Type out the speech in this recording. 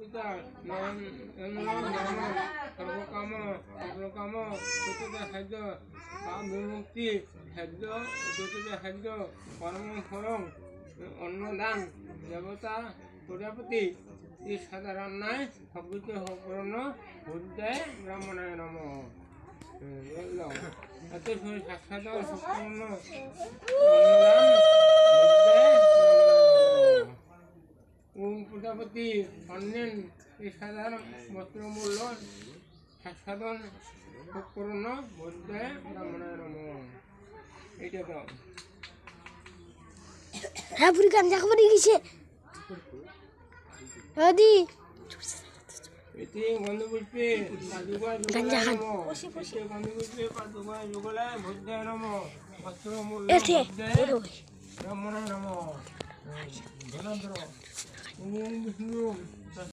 পিতা সর্বকাম অগ্রকাম চতুর্থ খাদ্য বিমুক্তি খাদ্য চতুর্থ খাদ্য পরম ফলং অন্নদান দেবতা প্রজাপতি এই সাধারণ নয় সবকিছু পূর্ণ বুদ্ধায় ব্রাহ্মণায় নম বললাম এত সাক্ষাৎ সম্পূর্ণ প্রজাপতি অন্যেন এই সাধারণ বস্ত্রমূল্য সাধন পূর্ণ বুদ্ধায় ব্রাহ্মণায় নম এইটা তো হ্যাঁ পুরি গান দেখা পড়ে গেছে দাদি এটি গন্ধপুষ্পে পাদুকা যুগলায় নমঃ এটি গন্ধপুষ্পে পাদুকা যুগলায় বুদ্ধায় নমঃ বস্ত্রমূল্য বুদ্ধায় ব্রাহ্মণায় নমঃ ধনন্দ্র ওম বিষ্ণু